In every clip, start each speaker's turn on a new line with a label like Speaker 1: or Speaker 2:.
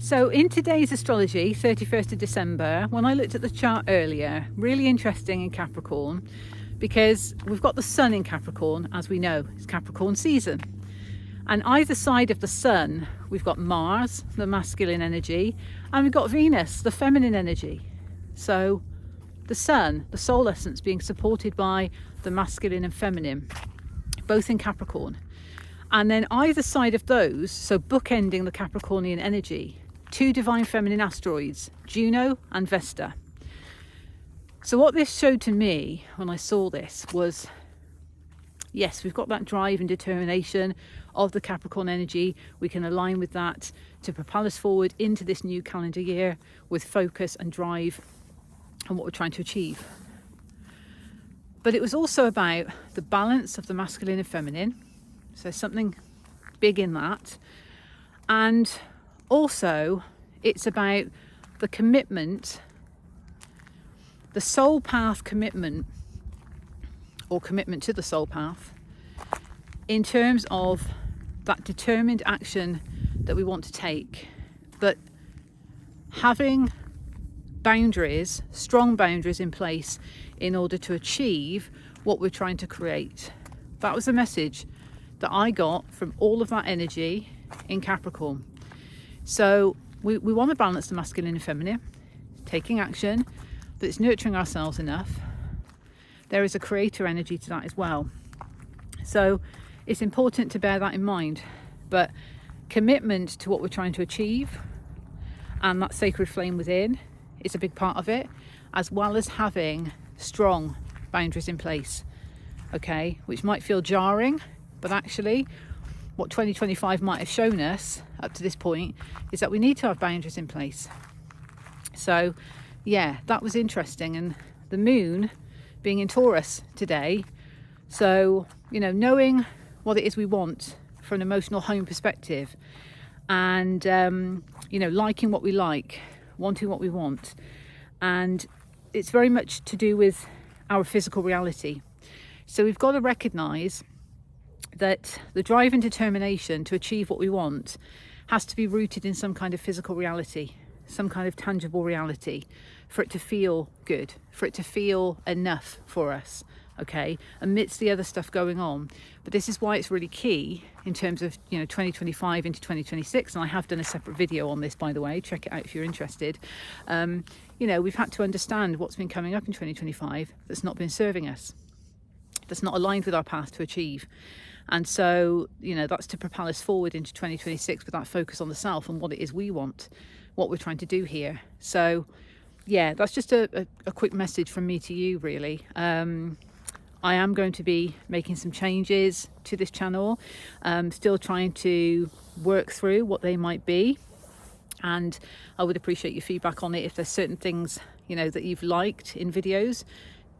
Speaker 1: So in today's astrology, 31st of December, when I looked at the chart earlier, really interesting in Capricorn, because we've got the sun in Capricorn, as we know, it's Capricorn season. And either side of the sun, we've got Mars, the masculine energy, and we've got Venus, the feminine energy. So the sun, the soul essence, being supported by the masculine and feminine, both in Capricorn. And then either side of those, so bookending the Capricornian energy, two divine feminine asteroids, Juno and Vesta. So what this showed to me when I saw this was, yes, we've got that drive and determination of the Capricorn energy. We can align with that to propel us forward into this new calendar year with focus and drive on what we're trying to achieve. But it was also about the balance of the masculine and feminine. So something big in that. And also it's about the commitment, the soul path commitment, or commitment to the soul path, in terms of that determined action that we want to take, but having boundaries, strong boundaries in place in order to achieve what we're trying to create. That was the message that I got from all of that energy in Capricorn. So we want to balance the masculine and feminine, taking action, but it's nurturing ourselves enough. There is a creator energy to that as well. So it's important to bear that in mind. But commitment to what we're trying to achieve and that sacred flame within is a big part of it, as well as having strong boundaries in place, okay, which might feel jarring, but actually what 2025 might have shown us up to this point is that we need to have boundaries in place. So yeah, that was interesting. And the moon being in Taurus today, so knowing what it is we want from an emotional home perspective, and liking what we like, wanting what we want, and it's very much to do with our physical reality. So we've got to recognize that the drive and determination to achieve what we want has to be rooted in some kind of physical reality, some kind of tangible reality, for it to feel good, for it to feel enough for us, okay, amidst the other stuff going on. But this is why it's really key in terms of 2025 into 2026, and I have done a separate video on this, by the way, check it out if you're interested. We've had to understand what's been coming up in 2025 that's not been serving us, that's not aligned with our path to achieve. And so that's to propel us forward into 2026 with that focus on the self and what it is we want, what we're trying to do here. So yeah, that's just a quick message from me to you, really. I am going to be making some changes to this channel, still trying to work through what they might be, and I would appreciate your feedback on it. If there's certain things that you've liked in videos,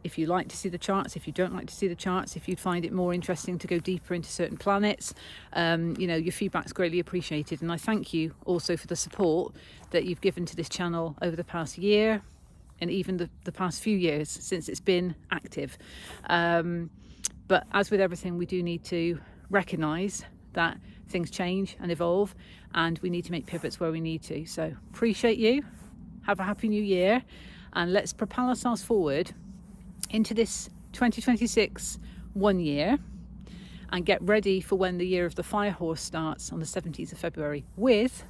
Speaker 1: if you like to see the charts, if you don't like to see the charts, if you'd find it more interesting to go deeper into certain planets, your feedback's greatly appreciated. And I thank you also for the support that you've given to this channel over the past year, and even the past few years since it's been active. But as with everything, we do need to recognise that things change and evolve, and we need to make pivots where we need to. So appreciate you, have a happy new year, and let's propel ourselves forward into this 2026 1 year, and get ready for when the year of the fire horse starts on the 17th of February with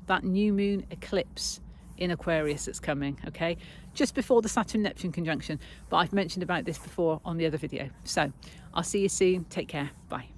Speaker 1: that new moon eclipse in Aquarius that's coming, okay, just before the Saturn-Neptune conjunction. But I've mentioned about this before on the other video. So I'll see you soon. Take care. Bye.